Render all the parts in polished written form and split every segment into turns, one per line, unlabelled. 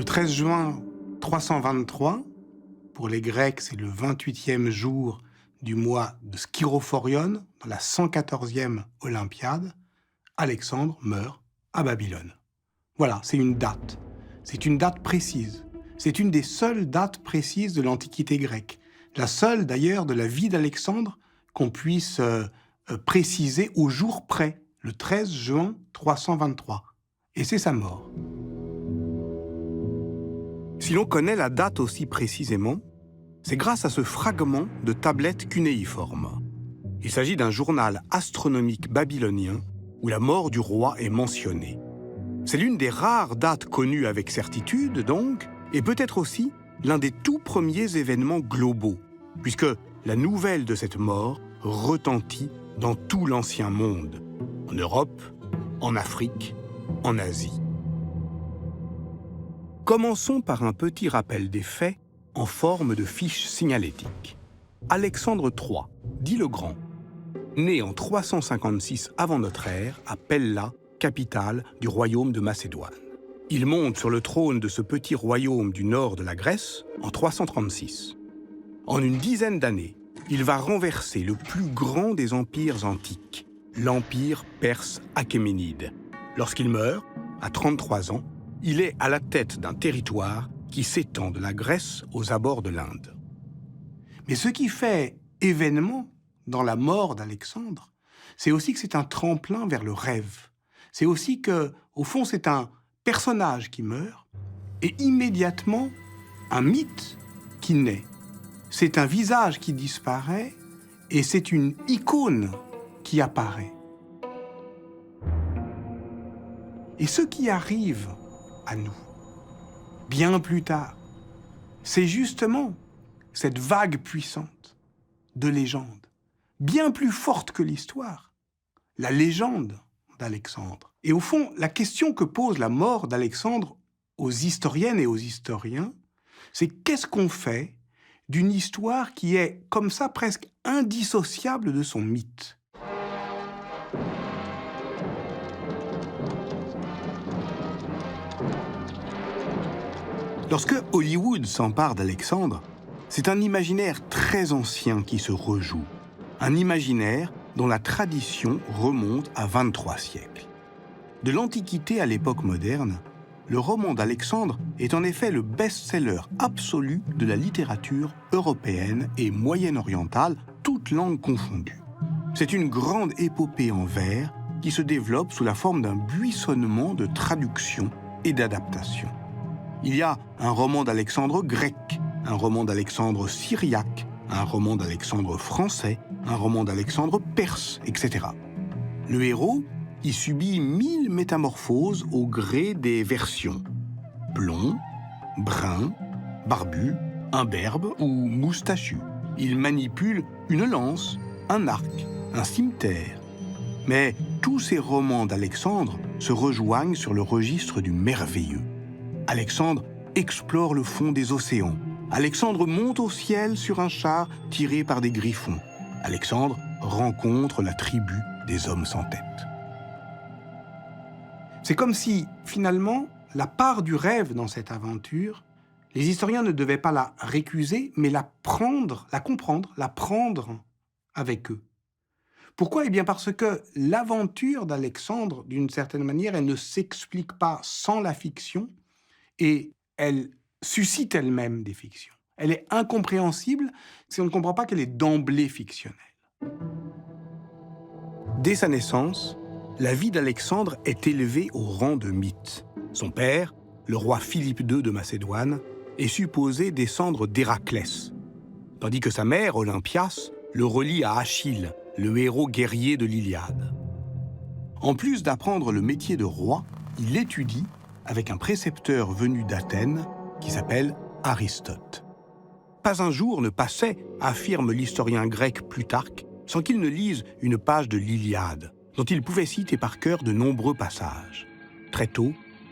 13 juin 323, pour les Grecs, c'est le 28e jour du mois de Skyrophorion, dans la 114e Olympiade, Alexandre meurt à Babylone. Voilà, c'est une date. C'est une date précise. C'est une des seules dates précises de l'Antiquité grecque. La seule, d'ailleurs, de la vie d'Alexandre qu'on puisse préciser au jour près, le 13 juin 323. Et c'est sa mort. Si l'on connaît la date aussi précisément, c'est grâce à ce fragment de tablette cunéiforme. Il s'agit d'un journal astronomique babylonien où la mort du roi est mentionnée. C'est l'une des rares dates connues avec certitude, donc, et peut-être aussi l'un des tout premiers événements globaux, puisque la nouvelle de cette mort retentit dans tout l'ancien monde, en Europe, en Afrique, en Asie. Commençons par un petit rappel des faits en forme de fiche signalétique. Alexandre III, dit le Grand, né en 356 avant notre ère à Pella, capitale du royaume de Macédoine. Il monte sur le trône de ce petit royaume du nord de la Grèce en 336. En une dizaine d'années, il va renverser le plus grand des empires antiques, l'empire perse achéménide. Lorsqu'il meurt, à 33 ans, il est à la tête d'un territoire qui s'étend de la Grèce aux abords de l'Inde. Mais ce qui fait événement dans la mort d'Alexandre, c'est aussi que c'est un tremplin vers le rêve. C'est aussi que, au fond, c'est un personnage qui meurt et immédiatement un mythe qui naît. C'est un visage qui disparaît et c'est une icône qui apparaît. Et ce qui arrive à nous, bien plus tard, c'est justement cette vague puissante de légende, bien plus forte que l'histoire, la légende d'Alexandre. Et au fond, la question que pose la mort d'Alexandre aux historiennes et aux historiens, c'est qu'est-ce qu'on fait d'une histoire qui est, comme ça, presque indissociable de son mythe. Lorsque Hollywood s'empare d'Alexandre, c'est un imaginaire très ancien qui se rejoue. Un imaginaire dont la tradition remonte à 23 siècles. De l'Antiquité à l'époque moderne, le roman d'Alexandre est en effet le best-seller absolu de la littérature européenne et moyen-orientale, toutes langues confondues. C'est une grande épopée en vers qui se développe sous la forme d'un buissonnement de traductions et d'adaptations. Il y a un roman d'Alexandre grec, un roman d'Alexandre syriaque, un roman d'Alexandre français, un roman d'Alexandre perse, etc. Le héros y subit 1000 métamorphoses au gré des versions. Blond, brun, barbu, imberbe ou moustachu. Il manipule une lance, un arc, un cimeterre. Mais tous ces romans d'Alexandre se rejoignent sur le registre du merveilleux. Alexandre explore le fond des océans. Alexandre monte au ciel sur un char tiré par des griffons. Alexandre rencontre la tribu des hommes sans tête. C'est comme si, finalement, la part du rêve dans cette aventure, les historiens ne devaient pas la récuser, mais la prendre, la comprendre, la prendre avec eux. Pourquoi ? Eh bien parce que l'aventure d'Alexandre, d'une certaine manière, elle ne s'explique pas sans la fiction, et elle suscite elle-même des fictions. Elle est incompréhensible si on ne comprend pas qu'elle est d'emblée fictionnelle. Dès sa naissance, la vie d'Alexandre est élevée au rang de mythe. Son père, le roi Philippe II de Macédoine, est supposé descendre d'Héraclès, tandis que sa mère, Olympias, le relie à Achille, le héros guerrier de l'Iliade. En plus d'apprendre le métier de roi, il étudie avec un précepteur venu d'Athènes qui s'appelle Aristote. Pas un jour ne passait, affirme l'historien grec Plutarque, sans qu'il ne lise une page de l'Iliade, dont il pouvait citer par cœur de nombreux passages. Très tôt,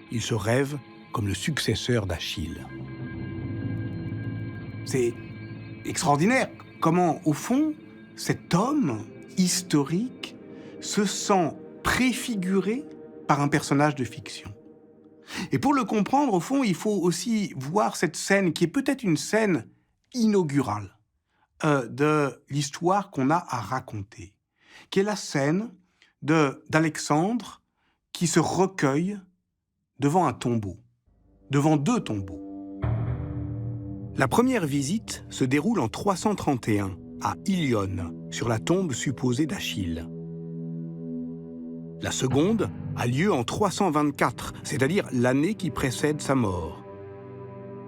il se rêve comme le successeur d'Achille. C'est extraordinaire comment, au fond, cet homme historique se sent préfiguré par un personnage de fiction. Et pour le comprendre, au fond, il faut aussi voir cette scène qui est peut-être une scène inaugurale de l'histoire qu'on a à raconter, qui est la scène d'Alexandre qui se recueille devant un tombeau, devant 2 tombeaux. La première visite se déroule en 331, à Ilione, sur la tombe supposée d'Achille. La seconde a lieu en 324, c'est-à-dire l'année qui précède sa mort.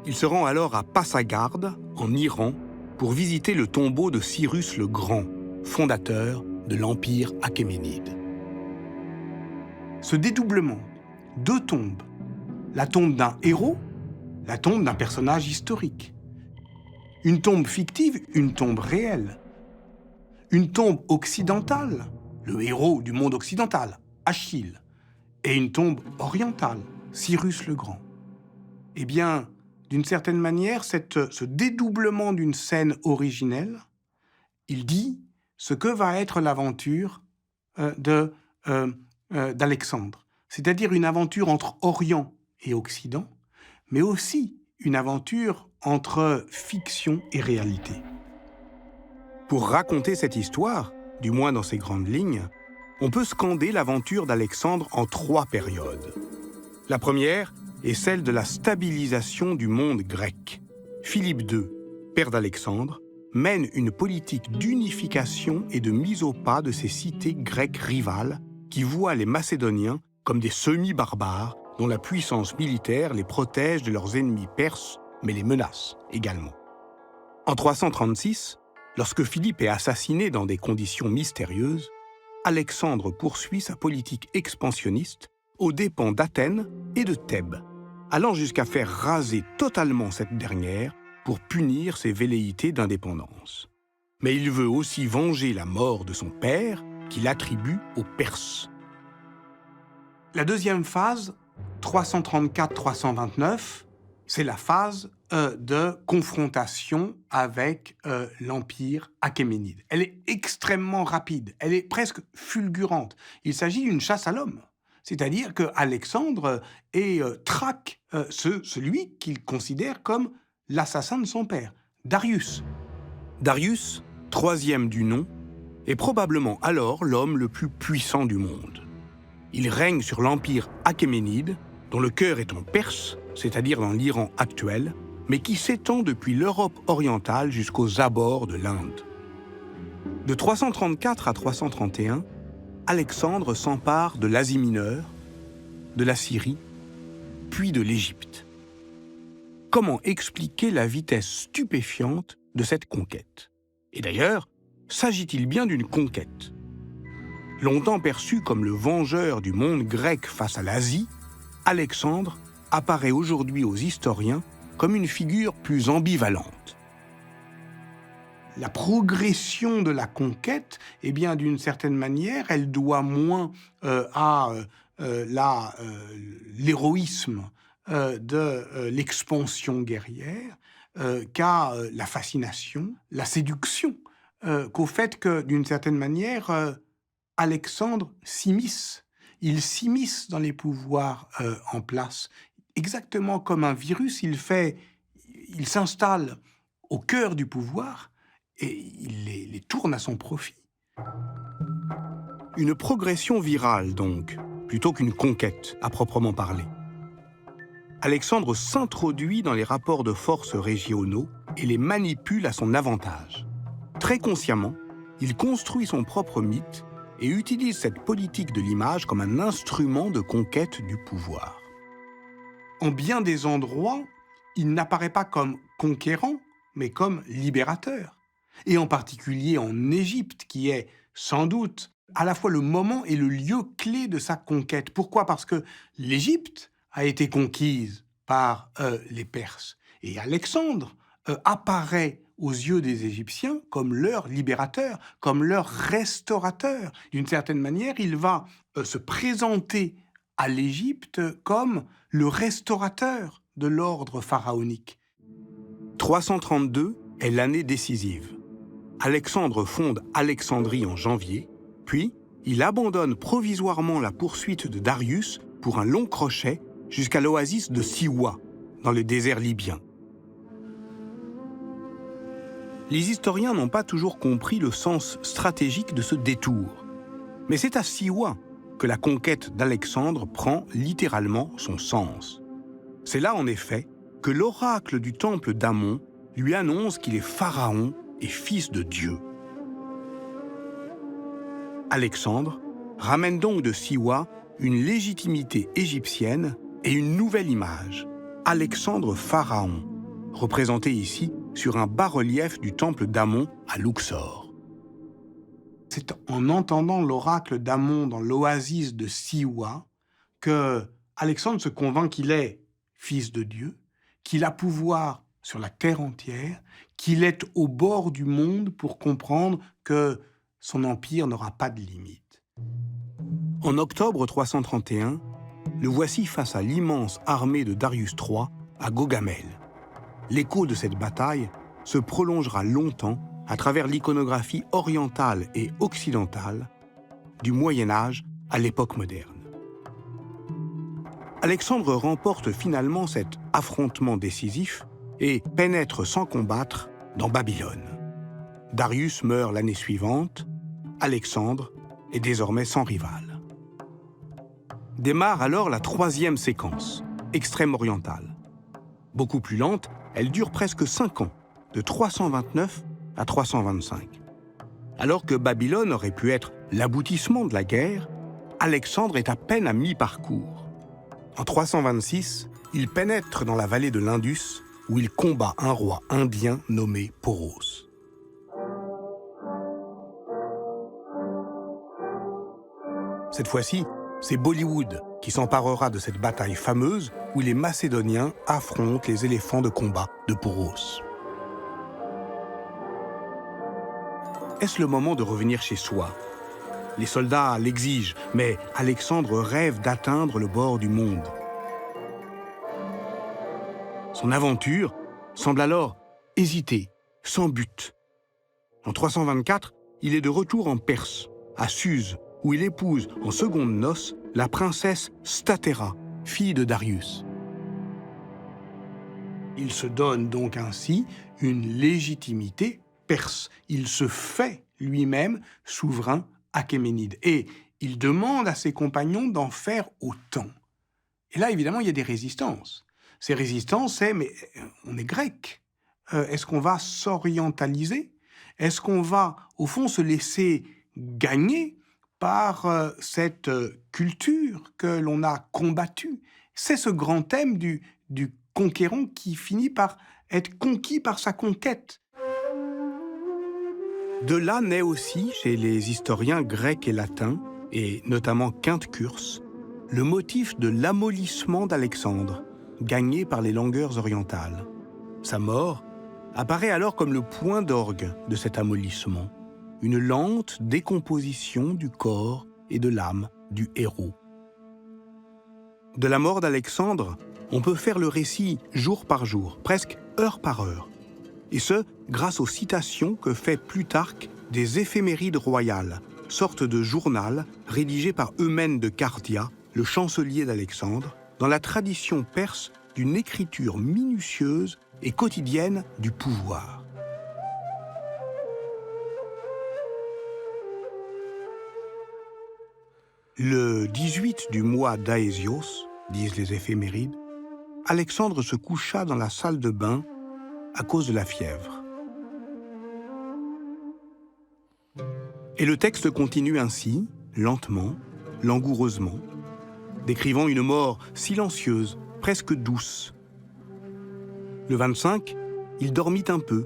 Il se rend alors à Passagarde, en Iran, pour visiter le tombeau de Cyrus le Grand, fondateur de l'Empire achéménide. Ce dédoublement, 2 tombes, la tombe d'un héros, la tombe d'un personnage historique, une tombe fictive, une tombe réelle, une tombe occidentale, le héros du monde occidental, Achille, et une tombe orientale, Cyrus le Grand. Eh bien, d'une certaine manière, ce dédoublement d'une scène originelle, il dit ce que va être l'aventure d'Alexandre, c'est-à-dire une aventure entre Orient et Occident, mais aussi une aventure entre fiction et réalité. Pour raconter cette histoire, du moins dans ses grandes lignes, on peut scander l'aventure d'Alexandre en 3 périodes. La première est celle de la stabilisation du monde grec. Philippe II, père d'Alexandre, mène une politique d'unification et de mise au pas de ces cités grecques rivales qui voient les Macédoniens comme des semi-barbares dont la puissance militaire les protège de leurs ennemis perses, mais les menace également. En 336, lorsque Philippe est assassiné dans des conditions mystérieuses, Alexandre poursuit sa politique expansionniste aux dépens d'Athènes et de Thèbes, allant jusqu'à faire raser totalement cette dernière pour punir ses velléités d'indépendance. Mais il veut aussi venger la mort de son père, qu'il attribue aux Perses. La deuxième phase, 334-329, c'est la phase de confrontation avec l'Empire achéménide. Elle est extrêmement rapide, elle est presque fulgurante. Il s'agit d'une chasse à l'homme. C'est-à-dire qu'Alexandre traque celui qu'il considère comme l'assassin de son père, Darius. Darius, 3e du nom, est probablement alors l'homme le plus puissant du monde. Il règne sur l'Empire achéménide, dont le cœur est en Perse, c'est-à-dire dans l'Iran actuel, mais qui s'étend depuis l'Europe orientale jusqu'aux abords de l'Inde. De 334 à 331, Alexandre s'empare de l'Asie mineure, de la Syrie, puis de l'Égypte. Comment expliquer la vitesse stupéfiante de cette conquête? Et d'ailleurs, s'agit-il bien d'une conquête? Longtemps perçu comme le vengeur du monde grec face à l'Asie, Alexandre apparaît aujourd'hui aux historiens comme une figure plus ambivalente. La progression de la conquête, eh bien, d'une certaine manière, elle doit moins à l'héroïsme de l'expansion guerrière qu'à la fascination, la séduction, qu'au fait que, d'une certaine manière, Alexandre s'immisce. Il s'immisce dans les pouvoirs en place. Exactement comme un virus, il s'installe au cœur du pouvoir et il les tourne à son profit. Une progression virale, donc, plutôt qu'une conquête, à proprement parler. Alexandre s'introduit dans les rapports de force régionaux et les manipule à son avantage. Très consciemment, il construit son propre mythe et utilise cette politique de l'image comme un instrument de conquête du pouvoir. En bien des endroits, il n'apparaît pas comme conquérant, mais comme libérateur. Et en particulier en Égypte, qui est sans doute à la fois le moment et le lieu clé de sa conquête. Pourquoi? Parce que l'Égypte a été conquise par les Perses. Et Alexandre apparaît aux yeux des Égyptiens comme leur libérateur, comme leur restaurateur. D'une certaine manière, il va se présenter à l'Égypte comme le restaurateur de l'ordre pharaonique. 332 est l'année décisive. Alexandre fonde Alexandrie en janvier, puis il abandonne provisoirement la poursuite de Darius pour un long crochet jusqu'à l'oasis de Siwa, dans le désert libyen. Les historiens n'ont pas toujours compris le sens stratégique de ce détour. Mais c'est à Siwa que la conquête d'Alexandre prend littéralement son sens. C'est là, en effet, que l'oracle du temple d'Amon lui annonce qu'il est pharaon et fils de Dieu. Alexandre ramène donc de Siwa une légitimité égyptienne et une nouvelle image, Alexandre pharaon, représenté ici sur un bas-relief du temple d'Amon à Luxor. C'est en entendant l'oracle d'Amon dans l'oasis de Siwa que Alexandre se convainc qu'il est fils de Dieu, qu'il a pouvoir sur la terre entière, qu'il est au bord du monde pour comprendre que son empire n'aura pas de limite. En octobre 331, le voici face à l'immense armée de Darius III à Gaugamel. L'écho de cette bataille se prolongera longtemps à travers l'iconographie orientale et occidentale du Moyen-Âge à l'époque moderne. Alexandre remporte finalement cet affrontement décisif et pénètre sans combattre dans Babylone. Darius meurt l'année suivante, Alexandre est désormais sans rival. Démarre alors la troisième séquence, extrême-orientale. Beaucoup plus lente, elle dure presque 5 ans, de 329 à 325. Alors que Babylone aurait pu être l'aboutissement de la guerre, Alexandre est à peine à mi-parcours. En 326, il pénètre dans la vallée de l'Indus, où il combat un roi indien nommé Poros. Cette fois-ci, c'est Bollywood qui s'emparera de cette bataille fameuse où les Macédoniens affrontent les éléphants de combat de Poros. Est-ce le moment de revenir chez soi? Les soldats l'exigent, mais Alexandre rêve d'atteindre le bord du monde. Son aventure semble alors hésiter, sans but. En 324, il est de retour en Perse, à Suse, où il épouse en secondes noces la princesse Statéra, fille de Darius. Il se donne donc ainsi une légitimité perse. Il se fait lui-même souverain achéménide. Et il demande à ses compagnons d'en faire autant. Et là, évidemment, il y a des résistances. Ces résistances, c'est « mais on est grec. Est-ce qu'on va s'orientaliser? Est-ce qu'on va, au fond, se laisser gagner par cette culture que l'on a combattue ?» C'est ce grand thème du conquérant qui finit par être conquis par sa conquête. De là naît aussi, chez les historiens grecs et latins, et notamment Quinte Curse, le motif de l'amollissement d'Alexandre, gagné par les langueurs orientales. Sa mort apparaît alors comme le point d'orgue de cet amollissement, une lente décomposition du corps et de l'âme du héros. De la mort d'Alexandre, on peut faire le récit jour par jour, presque heure par heure. Et ce, grâce aux citations que fait Plutarque des éphémérides royales, sorte de journal rédigé par Eumène de Cardia, le chancelier d'Alexandre, dans la tradition perse d'une écriture minutieuse et quotidienne du pouvoir. Le 18 du mois d'Aésios, disent les éphémérides, Alexandre se coucha dans la salle de bain à cause de la fièvre. Et le texte continue ainsi, lentement, langoureusement, décrivant une mort silencieuse, presque douce. Le 25, il dormit un peu,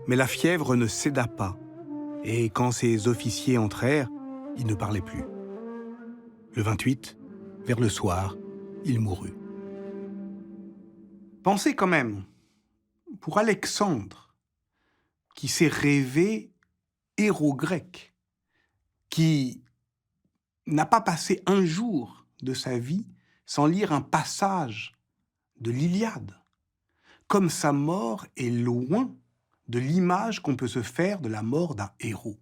mais la fièvre ne céda pas, et quand ses officiers entrèrent, il ne parlait plus. Le 28, vers le soir, il mourut. Pensez quand même, pour Alexandre, qui s'est rêvé héros grec, qui n'a pas passé un jour de sa vie sans lire un passage de l'Iliade, comme sa mort est loin de l'image qu'on peut se faire de la mort d'un héros,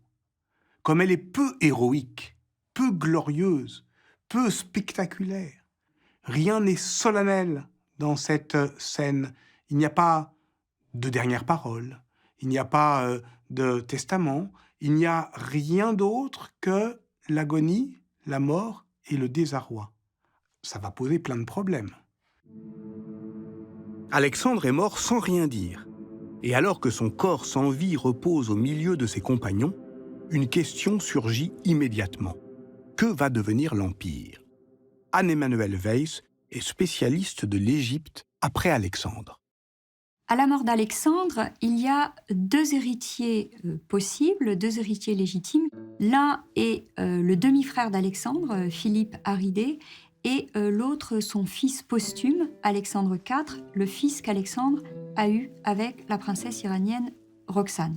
comme elle est peu héroïque, peu glorieuse, peu spectaculaire. Rien n'est solennel dans cette scène. Il n'y a pas de dernière parole, il n'y a pas de testament, il n'y a rien d'autre que l'agonie, la mort et le désarroi. Ça va poser plein de problèmes. Alexandre est mort sans rien dire. Et alors que son corps sans vie repose au milieu de ses compagnons, une question surgit immédiatement. Que va devenir l'Empire ? Anne-Emmanuelle Weiss est spécialiste de l'Égypte après Alexandre.
À la mort d'Alexandre, il y a deux héritiers possibles, deux héritiers légitimes. L'un est le demi-frère d'Alexandre, Philippe Aridée, et l'autre son fils posthume, Alexandre IV, le fils qu'Alexandre a eu avec la princesse iranienne Roxane.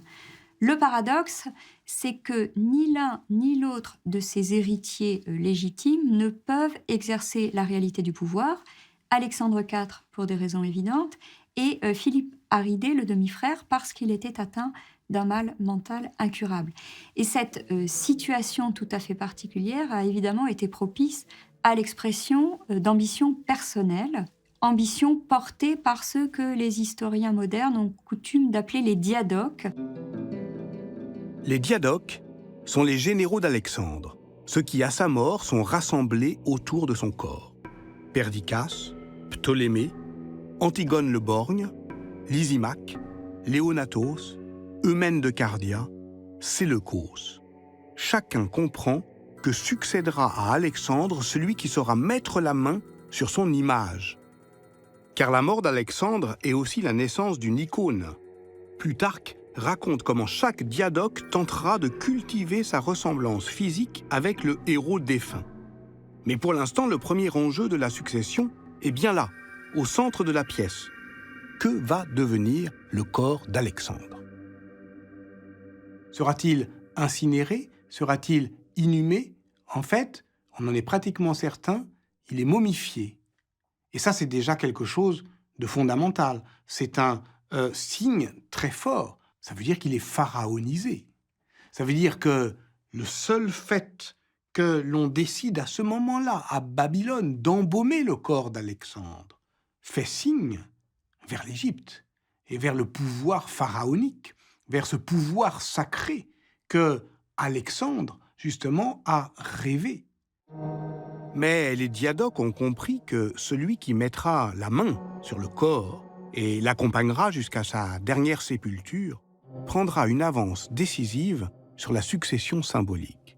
Le paradoxe, c'est que ni l'un ni l'autre de ces héritiers légitimes ne peuvent exercer la réalité du pouvoir. Alexandre IV, pour des raisons évidentes, et Philippe Aridée, le demi-frère, parce qu'il était atteint d'un mal mental incurable. Et cette situation tout à fait particulière a évidemment été propice à l'expression d'ambition personnelle, ambition portée par ceux que les historiens modernes ont coutume d'appeler les diadoques.
Les diadoques sont les généraux d'Alexandre, ceux qui, à sa mort, sont rassemblés autour de son corps. Perdiccas, Ptolémée, Antigone le Borgne, Lysimaque, Léonatos, Eumène de Cardia, Séleucos. Chacun comprend que succédera à Alexandre celui qui saura mettre la main sur son image. Car la mort d'Alexandre est aussi la naissance d'une icône. Plutarque raconte comment chaque diadoque tentera de cultiver sa ressemblance physique avec le héros défunt. Mais pour l'instant, le premier enjeu de la succession est bien là, au centre de la pièce. Que va devenir le corps d'Alexandre ? Sera-t-il incinéré ? Sera-t-il inhumé ? En fait, on en est pratiquement certain, il est momifié. Et ça, c'est déjà quelque chose de fondamental. C'est un signe très fort. Ça veut dire qu'il est pharaonisé. Ça veut dire que le seul fait que l'on décide à ce moment-là, à Babylone, d'embaumer le corps d'Alexandre, fait signe vers l'Égypte et vers le pouvoir pharaonique, vers ce pouvoir sacré que Alexandre, justement, a rêvé. Mais les diadoques ont compris que celui qui mettra la main sur le corps et l'accompagnera jusqu'à sa dernière sépulture prendra une avance décisive sur la succession symbolique.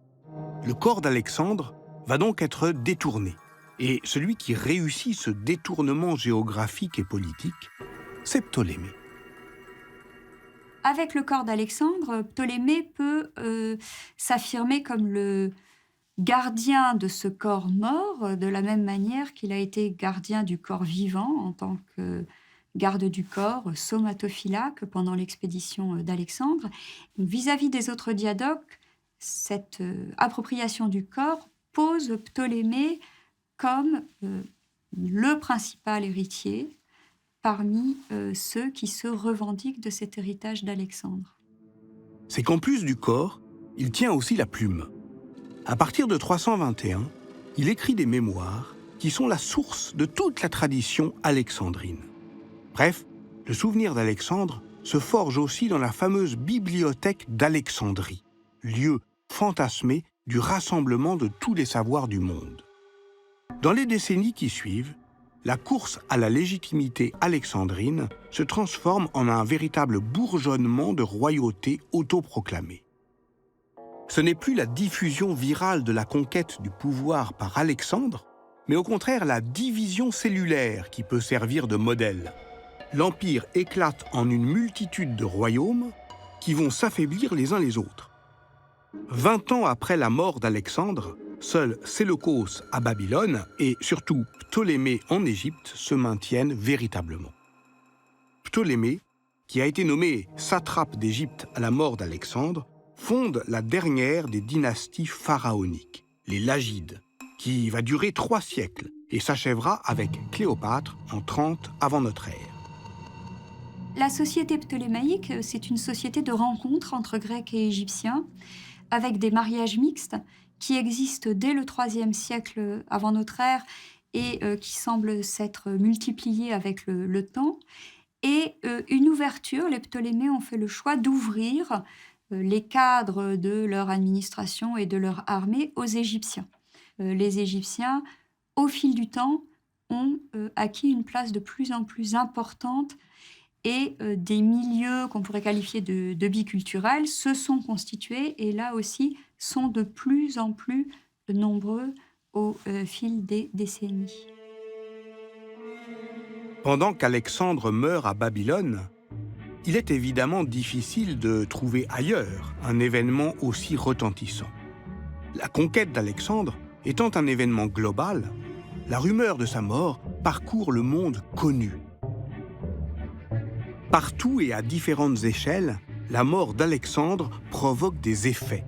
Le corps d'Alexandre va donc être détourné. Et celui qui réussit ce détournement géographique et politique, c'est Ptolémée.
Avec le corps d'Alexandre, Ptolémée peut s'affirmer comme le gardien de ce corps mort, de la même manière qu'il a été gardien du corps vivant en tant que garde du corps, somatophylacque pendant l'expédition d'Alexandre. Vis-à-vis des autres diadoques, cette appropriation du corps pose Ptolémée comme le principal héritier parmi ceux qui se revendiquent de cet héritage d'Alexandre.
C'est qu'en plus du corps, il tient aussi la plume. À partir de 321, il écrit des mémoires qui sont la source de toute la tradition alexandrine. Bref, le souvenir d'Alexandre se forge aussi dans la fameuse bibliothèque d'Alexandrie, lieu fantasmé du rassemblement de tous les savoirs du monde. Dans les décennies qui suivent, la course à la légitimité alexandrine se transforme en un véritable bourgeonnement de royauté autoproclamée. Ce n'est plus la diffusion virale de la conquête du pouvoir par Alexandre, mais au contraire la division cellulaire qui peut servir de modèle. L'Empire éclate en une multitude de royaumes qui vont s'affaiblir les uns les autres. 20 ans après la mort d'Alexandre, seuls Séleucos à Babylone et surtout Ptolémée en Égypte se maintiennent véritablement. Ptolémée, qui a été nommé satrape d'Égypte à la mort d'Alexandre, fonde la dernière des dynasties pharaoniques, les Lagides, qui va durer 3 siècles et s'achèvera avec Cléopâtre en 30 avant notre ère.
La société ptolémaïque, c'est une société de rencontres entre Grecs et Égyptiens, avec des mariages mixtes qui existent dès le IIIe siècle avant notre ère et qui semble s'être multipliée avec le temps, et une ouverture. Les Ptolémées ont fait le choix d'ouvrir les cadres de leur administration et de leur armée aux Égyptiens. Les Égyptiens, au fil du temps, ont acquis une place de plus en plus importante et des milieux qu'on pourrait qualifier de biculturels se sont constitués et là aussi sont de plus en plus nombreux au fil des décennies.
Pendant qu'Alexandre meurt à Babylone, il est évidemment difficile de trouver ailleurs un événement aussi retentissant. La conquête d'Alexandre étant un événement global, la rumeur de sa mort parcourt le monde connu. Partout et à différentes échelles, la mort d'Alexandre provoque des effets.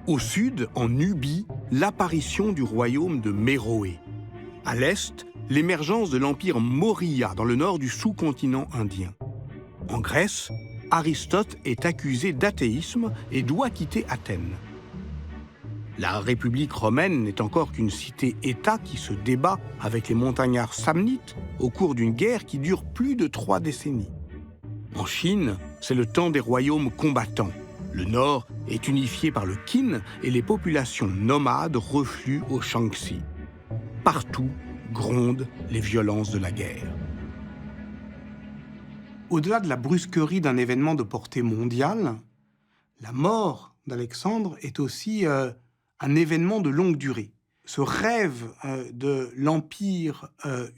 Au sud, en Nubie, l'apparition du royaume de Méroé. À l'est, l'émergence de l'empire Maurya dans le nord du sous-continent indien. En Grèce, Aristote est accusé d'athéisme et doit quitter Athènes. La République romaine n'est encore qu'une cité-État qui se débat avec les montagnards samnites au cours d'une guerre qui dure plus de 3 décennies. En Chine, c'est le temps des royaumes combattants. Le nord est unifié par le Qin et les populations nomades refluent au Shaanxi. Partout grondent les violences de la guerre. Au-delà de la brusquerie d'un événement de portée mondiale, la mort d'Alexandre est aussi un événement de longue durée. Ce rêve de l'empire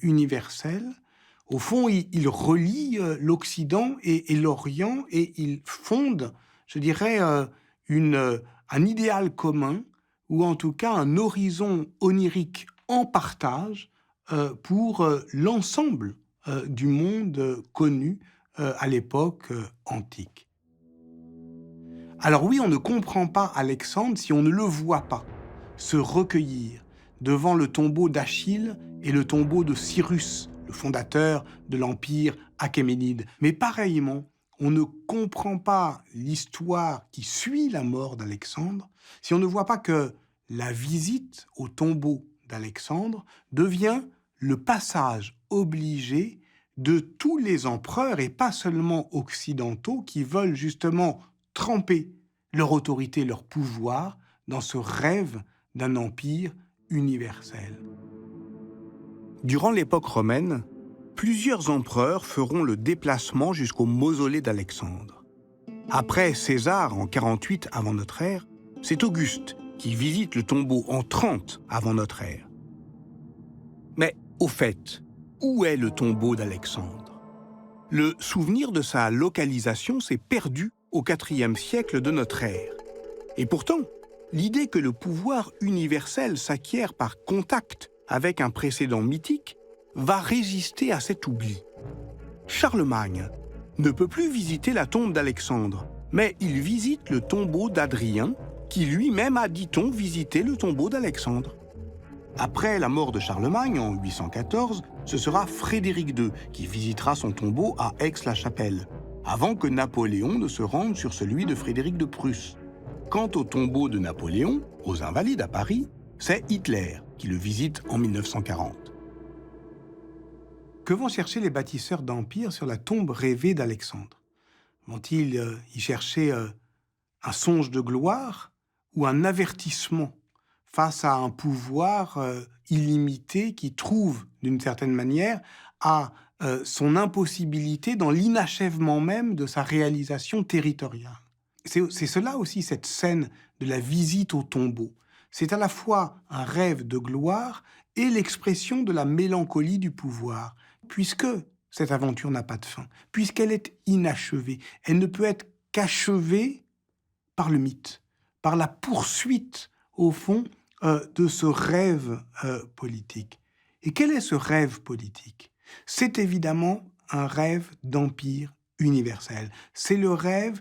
universel, au fond, il relie l'Occident et l'Orient et il fonde, je dirais, un idéal commun ou en tout cas un horizon onirique en partage pour l'ensemble du monde connu à l'époque antique. Alors oui, on ne comprend pas Alexandre si on ne le voit pas se recueillir devant le tombeau d'Achille et le tombeau de Cyrus, le fondateur de l'empire achéménide. Mais pareillement, on ne comprend pas l'histoire qui suit la mort d'Alexandre si on ne voit pas que la visite au tombeau d'Alexandre devient le passage obligé de tous les empereurs, et pas seulement occidentaux, qui veulent justement tremper leur autorité, leur pouvoir dans ce rêve d'un empire universel. Durant l'époque romaine, plusieurs empereurs feront le déplacement jusqu'au mausolée d'Alexandre. Après César en 48 avant notre ère, c'est Auguste qui visite le tombeau en 30 avant notre ère. Mais au fait, où est le tombeau d'Alexandre? Le souvenir de sa localisation s'est perdu au IVe siècle de notre ère. Et pourtant, l'idée que le pouvoir universel s'acquiert par contact avec un précédent mythique va résister à cet oubli. Charlemagne ne peut plus visiter la tombe d'Alexandre, mais il visite le tombeau d'Adrien, qui lui-même a, dit-on, visité le tombeau d'Alexandre. Après la mort de Charlemagne en 814, ce sera Frédéric II qui visitera son tombeau à Aix-la-Chapelle, avant que Napoléon ne se rende sur celui de Frédéric de Prusse. Quant au tombeau de Napoléon, aux Invalides à Paris, c'est Hitler qui le visite en 1940. Que vont chercher les bâtisseurs d'empire sur la tombe rêvée d'Alexandre? Vont-ils y chercher un songe de gloire ou un avertissement face à un pouvoir illimité qui trouve, d'une certaine manière, à son impossibilité dans l'inachèvement même de sa réalisation territoriale? C'est cela aussi, cette scène de la visite au tombeau. C'est à la fois un rêve de gloire et l'expression de la mélancolie du pouvoir, puisque cette aventure n'a pas de fin, puisqu'elle est inachevée. Elle ne peut être qu'achevée par le mythe, par la poursuite, au fond, de ce rêve politique. Et quel est ce rêve politique? C'est évidemment un rêve d'empire universel. C'est le rêve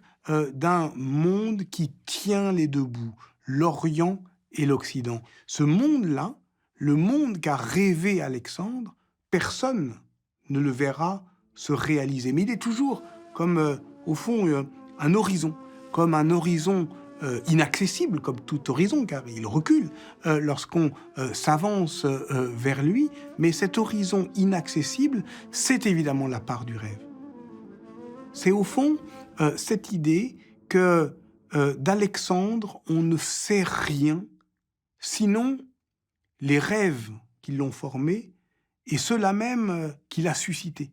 d'un monde qui tient les deux bouts, l'Orient et l'Occident. Ce monde-là, le monde qu'a rêvé Alexandre, personne ne le verra se réaliser. Mais il est toujours comme, au fond, un horizon, comme un horizon inaccessible comme tout horizon, car il recule lorsqu'on s'avance vers lui, mais cet horizon inaccessible, c'est évidemment la part du rêve. C'est au fond cette idée que d'Alexandre, on ne sait rien, sinon les rêves qui l'ont formé et ceux-là même qu'il a suscités.